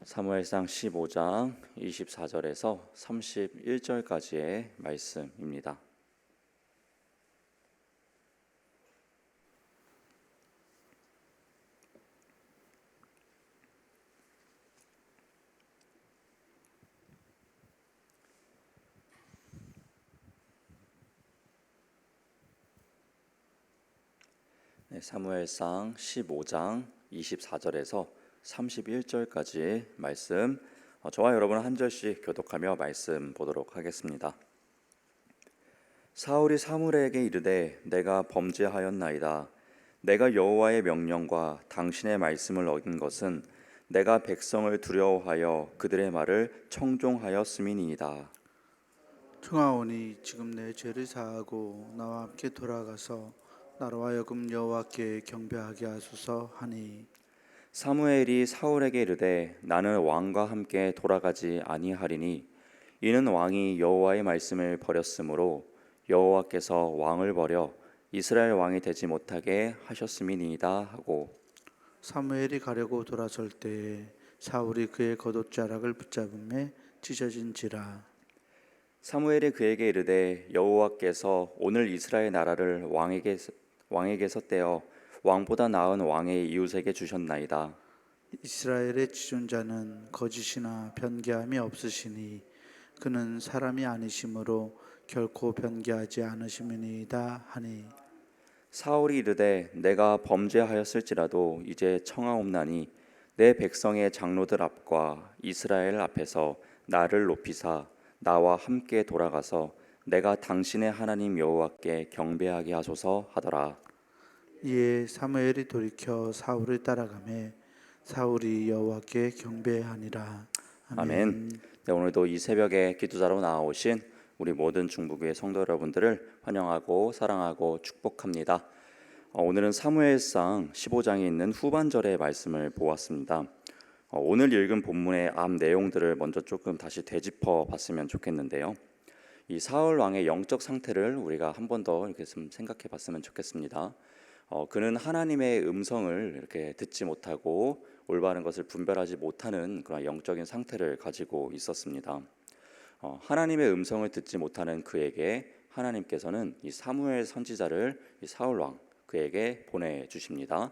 사무엘상 15장 24절에서 31절까지의 말씀입니다. 사무엘상 15장 24절에서 31절까지의 말씀, 저와 여러분 한 절씩 교독하며 말씀 보도록 하겠습니다. 사울이 사무엘에게 이르되 내가 범죄하였나이다. 내가 여호와의 명령과 당신의 말씀을 어긴 것은 내가 백성을 두려워하여 그들의 말을 청종하였음이니이다. 청하오니 지금 내 죄를 사하고 나와 함께 돌아가서 나로 하여금 여호와께 경배하게 하소서 하니, 사무엘이 사울에게 이르되 나는 왕과 함께 돌아가지 아니하리니 이는 왕이 여호와의 말씀을 버렸으므로 여호와께서 왕을 버려 이스라엘 왕이 되지 못하게 하셨음이니이다 하고, 사무엘이 가려고 돌아설 때에 사울이 그의 겉옷자락을 붙잡음에 찢어진지라. 사무엘이 그에게 이르되 여호와께서 오늘 이스라엘 나라를 왕에게서 떼어 왕보다 나은 왕의 이웃에게 주셨나이다. 이스라엘의 지존자는 거짓이나 변개함이 없으시니 그는 사람이 아니심으로 결코 변개하지 않으심이니이다 하니, 사울이 이르되 내가 범죄하였을지라도 이제 청하옵나니 내 백성의 장로들 앞과 이스라엘 앞에서 나를 높이사 나와 함께 돌아가서 내가 당신의 하나님 여호와께 경배하게 하소서 하더라. 이에 사무엘이 돌이켜 사울을 따라가매 사울이 여호와께 경배하니라. 아멘. 네, 오늘도 이 새벽에 기도자로 나오신 우리 모든 중부교회 성도 여러분들을 환영하고 사랑하고 축복합니다. 오늘은 사무엘상 15장에 있는 후반절의 말씀을 보았습니다. 오늘 읽은 본문의 앞 내용들을 먼저 조금 다시 되짚어 봤으면 좋겠는데요. 이 사울 왕의 영적 상태를 우리가 한 번 더 이렇게 좀 생각해 봤으면 좋겠습니다. 그는 하나님의 음성을 이렇게 듣지 못하고 올바른 것을 분별하지 못하는 그런 영적인 상태를 가지고 있었습니다. 하나님의 음성을 듣지 못하는 그에게 하나님께서는 이 사무엘 선지자를 이 사울 왕 그에게 보내주십니다.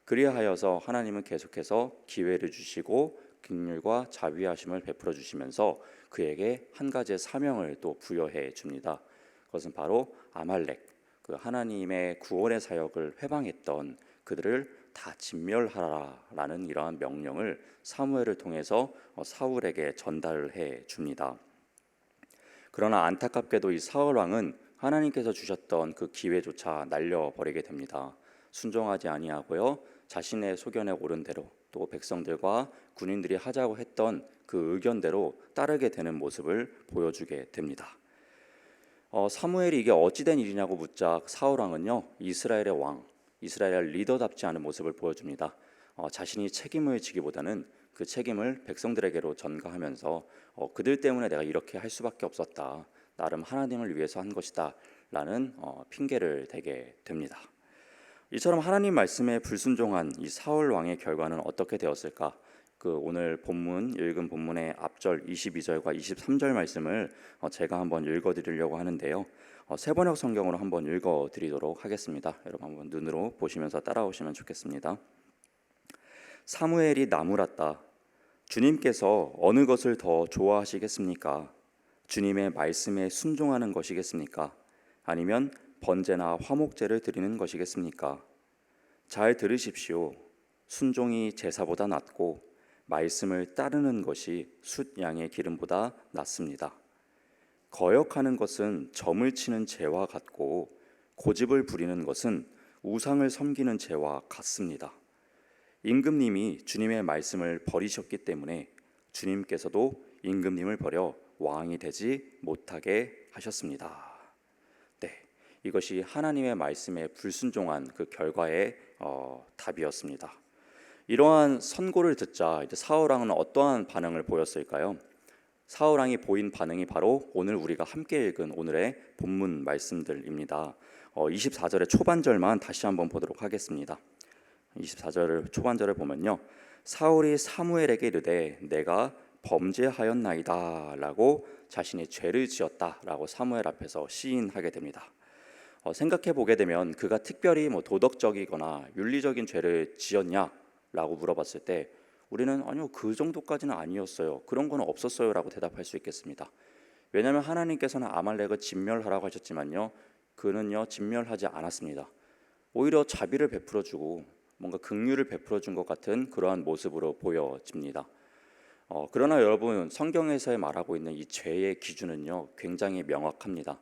그리하여서 하나님은 계속해서 기회를 주시고 긍휼과 자비하심을 베풀어 주시면서 그에게 한 가지의 사명을 또 부여해 줍니다. 그것은 바로 아말렉, 그 하나님의 구원의 사역을 회방했던 그들을 다 진멸하라라는 이러한 명령을 사무엘을 통해서 사울에게 전달을 해 줍니다. 그러나 안타깝게도 이 사울 왕은 하나님께서 주셨던 그 기회조차 날려버리게 됩니다. 순종하지 아니하고요, 자신의 소견에 옳은 대로 또 백성들과 군인들이 하자고 했던 그 의견대로 따르게 되는 모습을 보여주게 됩니다. 사무엘이 이게 어찌된 일이냐고 묻자 사울 왕은요, 이스라엘의 왕, 이스라엘 리더답지 않은 모습을 보여줍니다. 자신이 책임을 지기보다는 그 책임을 백성들에게로 전가하면서 그들 때문에 내가 이렇게 할 수밖에 없었다, 나름 하나님을 위해서 한 것이다 라는 핑계를 대게 됩니다. 이처럼 하나님 말씀에 불순종한 이 사울 왕의 결과는 어떻게 되었을까? 그 오늘 본문 읽은 본문의 앞절 22절과 23절 말씀을 제가 한번 읽어드리려고 하는데요. 세번역 성경으로 한번 읽어드리도록 하겠습니다. 여러분 한번 눈으로 보시면서 따라오시면 좋겠습니다. 사무엘이 나무랐다. 주님께서 어느 것을 더 좋아하시겠습니까? 주님의 말씀에 순종하는 것이겠습니까? 아니면 번제나 화목제를 드리는 것이겠습니까? 잘 들으십시오. 순종이 제사보다 낫고 말씀을 따르는 것이 숫 양의 기름보다 낫습니다. 거역하는 것은 점을 치는 죄와 같고 고집을 부리는 것은 우상을 섬기는 죄와 같습니다. 임금님이 주님의 말씀을 버리셨기 때문에 주님께서도 임금님을 버려 왕이 되지 못하게 하셨습니다. 네, 이것이 하나님의 말씀에 불순종한 그 결과의 답이었습니다. 이러한 선고를 듣자 이제 사울 왕은 어떠한 반응을 보였을까요? 사울 왕이 보인 반응이 바로 오늘 우리가 함께 읽은 오늘의 본문 말씀들입니다. 24절의 초반절만 다시 한번 보도록 하겠습니다. 24절 초반절을 보면요, 사울이 사무엘에게 이르되 내가 범죄하였나이다 라고 자신이 죄를 지었다라고 사무엘 앞에서 시인하게 됩니다. 생각해 보게 되면 그가 특별히 도덕적이거나 윤리적인 죄를 지었냐라고 물어봤을 때 우리는 아니요, 그 정도까지는 아니었어요, 그런 건 없었어요 라고 대답할 수 있겠습니다. 왜냐하면 하나님께서는 아말렉을 진멸하라고 하셨지만요, 그는요 진멸하지 않았습니다. 오히려 자비를 베풀어주고 뭔가 긍휼을 베풀어준 것 같은 그러한 모습으로 보여집니다. 그러나 여러분, 성경에서 말하고 있는 이 죄의 기준은요 굉장히 명확합니다.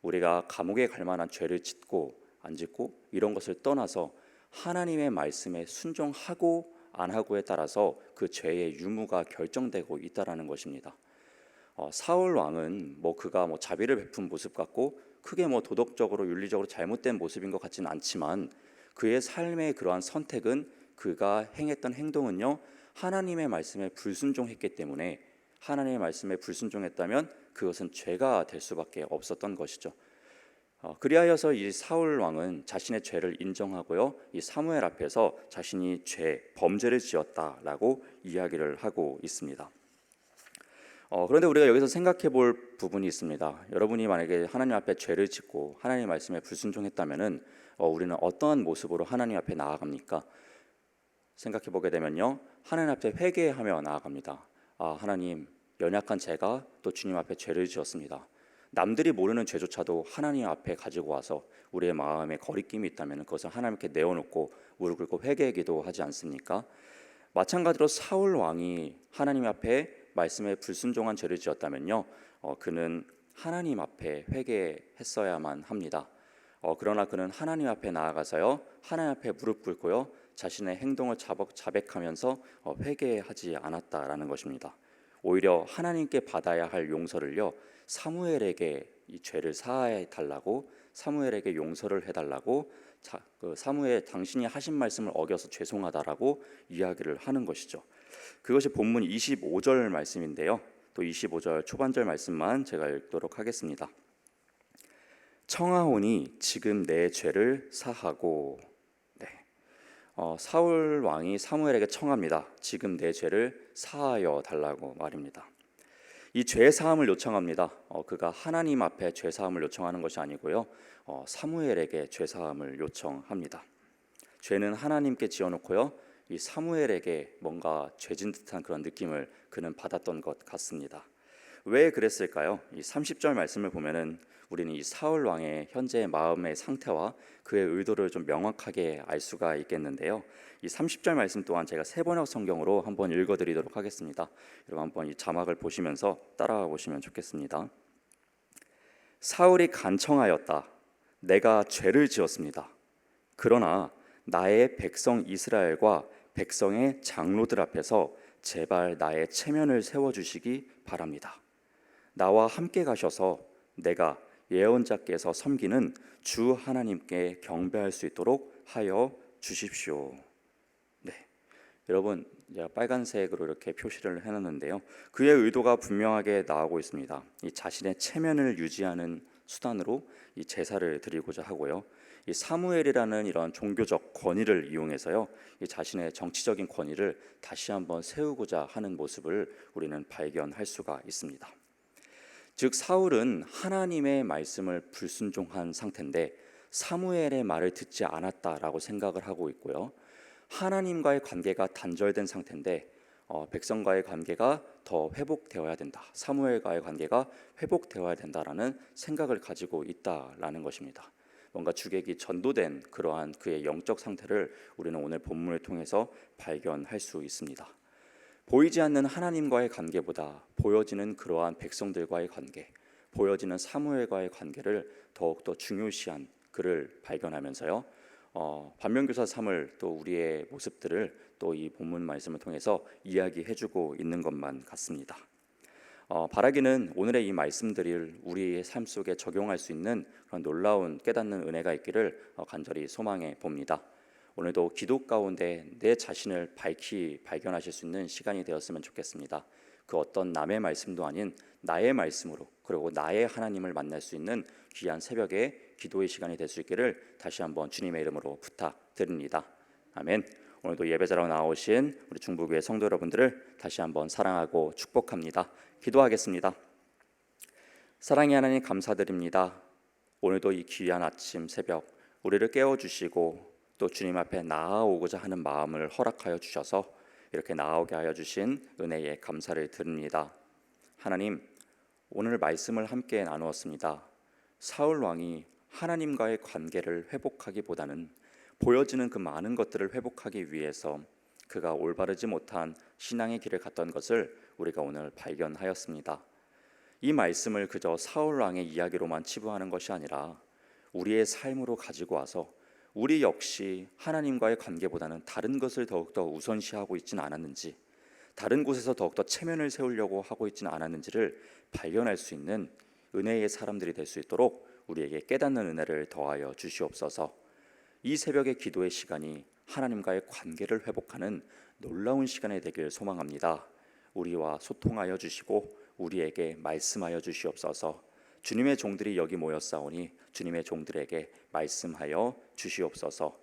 우리가 감옥에 갈 만한 죄를 짓고 안 짓고 이런 것을 떠나서 하나님의 말씀에 순종하고 안 하고에 따라서 그 죄의 유무가 결정되고 있다라는 것입니다. 사울 왕은 그가 자비를 베푼 모습 같고 크게 도덕적으로 윤리적으로 잘못된 모습인 것 같지는 않지만 그의 삶의 그러한 선택은, 그가 행했던 행동은요 하나님의 말씀에 불순종했기 때문에, 하나님의 말씀에 불순종했다면 그것은 죄가 될 수밖에 없었던 것이죠. 그리하여서 이 사울 왕은 자신의 죄를 인정하고요, 이 사무엘 앞에서 자신이 범죄를 지었다라고 이야기를 하고 있습니다. 그런데 우리가 여기서 생각해 볼 부분이 있습니다. 여러분이 만약에 하나님 앞에 죄를 짓고 하나님의 말씀에 불순종했다면은 우리는 어떠한 모습으로 하나님 앞에 나아갑니까? 생각해 보게 되면요, 하나님 앞에 회개하며 나아갑니다. 하나님, 연약한 제가 또 주님 앞에 죄를 지었습니다. 남들이 모르는 죄조차도 하나님 앞에 가지고 와서 우리의 마음에 거리낌이 있다면 그것을 하나님께 내어놓고 무릎 꿇고 회개의 기도하지 않습니까? 마찬가지로 사울 왕이 하나님 앞에 말씀에 불순종한 죄를 지었다면요, 그는 하나님 앞에 회개했어야만 합니다. 그러나 그는 하나님 앞에 나아가서요, 하나님 앞에 무릎 꿇고요, 자신의 행동을 자백하면서 회개하지 않았다라는 것입니다. 오히려 하나님께 받아야 할 용서를요, 사무엘에게 이 죄를 사해 달라고, 사무엘에게 용서를 해달라고, 사무엘, 당신이 하신 말씀을 어겨서 죄송하다라고 이야기를 하는 것이죠. 그것이 본문 25절 말씀인데요, 또 25절 초반절 말씀만 제가 읽도록 하겠습니다. 청하오니 지금 내 죄를 사하고. 사울 왕이 사무엘에게 청합니다. 지금 내 죄를 사하여 달라고 말입니다. 이 죄 사함을 요청합니다. 그가 하나님 앞에 죄 사함을 요청하는 것이 아니고요, 사무엘에게 죄 사함을 요청합니다. 죄는 하나님께 지어놓고요, 이 사무엘에게 뭔가 죄진 듯한 그런 느낌을 그는 받았던 것 같습니다. 왜 그랬을까요? 이 30절 말씀을 보면은 우리는 이 사울 왕의 현재의 마음의 상태와 그의 의도를 좀 명확하게 알 수가 있겠는데요, 이 30절 말씀 또한 제가 세번역 성경으로 한번 읽어드리도록 하겠습니다. 여러분 한번 이 자막을 보시면서 따라가 보시면 좋겠습니다. 사울이 간청하였다. 내가 죄를 지었습니다. 그러나 나의 백성 이스라엘과 백성의 장로들 앞에서 제발 나의 체면을 세워주시기 바랍니다. 나와 함께 가셔서 내가 예언자께서 섬기는 주 하나님께 경배할 수 있도록 하여 주십시오. 여러분, 제가 빨간색으로 이렇게 표시를 해놨는데요, 그의 의도가 분명하게 나오고 있습니다. 이 자신의 체면을 유지하는 수단으로 이 제사를 드리고자 하고요, 이 사무엘이라는 이런 종교적 권위를 이용해서요, 이 자신의 정치적인 권위를 다시 한번 세우고자 하는 모습을 우리는 발견할 수가 있습니다. 즉 사울은 하나님의 말씀을 불순종한 상태인데 사무엘의 말을 듣지 않았다라고 생각을 하고 있고요, 하나님과의 관계가 단절된 상태인데 백성과의 관계가 더 회복되어야 된다, 사무엘과의 관계가 회복되어야 된다라는 생각을 가지고 있다라는 것입니다. 뭔가 주객이 전도된 그러한 그의 영적 상태를 우리는 오늘 본문을 통해서 발견할 수 있습니다. 보이지 않는 하나님과의 관계보다 보여지는 그러한 백성들과의 관계, 보여지는 사무엘과의 관계를 더욱더 중요시한 그를 발견하면서요, 반면교사 3을 또 우리의 모습들을 또 이 본문 말씀을 통해서 이야기해주고 있는 것만 같습니다. 바라기는 오늘의 이 말씀들을 우리의 삶 속에 적용할 수 있는 그런 놀라운 깨닫는 은혜가 있기를 간절히 소망해 봅니다. 오늘도 기도 가운데 내 자신을 밝히 발견하실 수 있는 시간이 되었으면 좋겠습니다. 그 어떤 남의 말씀도 아닌 나의 말씀으로, 그리고 나의 하나님을 만날 수 있는 귀한 새벽에 기도의 시간이 될 수 있기를 다시 한번 주님의 이름으로 부탁드립니다. 아멘. 오늘도 예배자로 나오신 우리 중부교회 성도 여러분들을 다시 한번 사랑하고 축복합니다. 기도하겠습니다. 사랑의 하나님 감사드립니다. 오늘도 이 귀한 아침 새벽 우리를 깨워주시고 또 주님 앞에 나아오고자 하는 마음을 허락하여 주셔서 이렇게 나아오게 하여 주신 은혜에 감사를 드립니다. 하나님, 오늘 말씀을 함께 나누었습니다. 사울 왕이 하나님과의 관계를 회복하기보다는 보여지는 그 많은 것들을 회복하기 위해서 그가 올바르지 못한 신앙의 길을 갔던 것을 우리가 오늘 발견하였습니다. 이 말씀을 그저 사울 왕의 이야기로만 치부하는 것이 아니라 우리의 삶으로 가지고 와서 우리 역시 하나님과의 관계보다는 다른 것을 더욱더 우선시하고 있지는 않았는지, 다른 곳에서 더욱더 체면을 세우려고 하고 있지는 않았는지를 발견할 수 있는 은혜의 사람들이 될 수 있도록 우리에게 깨닫는 은혜를 더하여 주시옵소서. 이 새벽의 기도의 시간이 하나님과의 관계를 회복하는 놀라운 시간이 되길 소망합니다. 우리와 소통하여 주시고 우리에게 말씀하여 주시옵소서. 주님의 종들이 여기 모였사오니 주님의 종들에게 말씀하여 주시옵소서.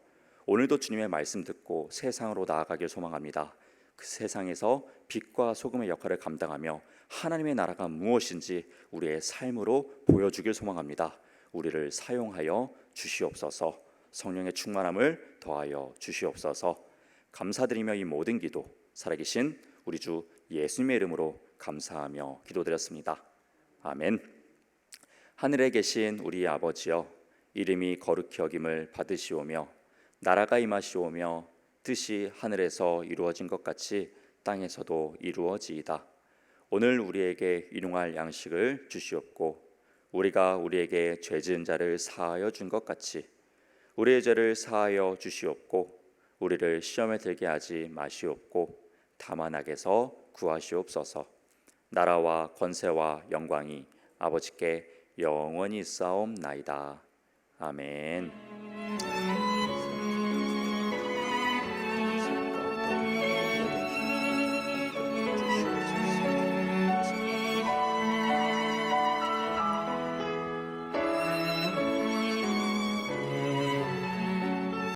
오늘도 주님의 말씀 듣고 세상으로 나아가길 소망합니다. 그 세상에서 빛과 소금의 역할을 감당하며 하나님의 나라가 무엇인지 우리의 삶으로 보여주길 소망합니다. 우리를 사용하여 주시옵소서. 성령의 충만함을 더하여 주시옵소서. 감사드리며 이 모든 기도 살아계신 우리 주 예수님의 이름으로 감사하며 기도드렸습니다. 아멘. 하늘에 계신 우리 아버지여, 이름이 거룩히 여김을 받으시오며 나라가 임하시오며 뜻이 하늘에서 이루어진 것 같이 땅에서도 이루어지이다. 오늘 우리에게 일용할 양식을 주시옵고 우리가 우리에게 죄 지은 자를 사하여 준 것 같이 우리의 죄를 사하여 주시옵고 우리를 시험에 들게 하지 마시옵고 다만 악에서 구하시옵소서. 나라와 권세와 영광이 아버지께 영원히 있사옵나이다. 아멘.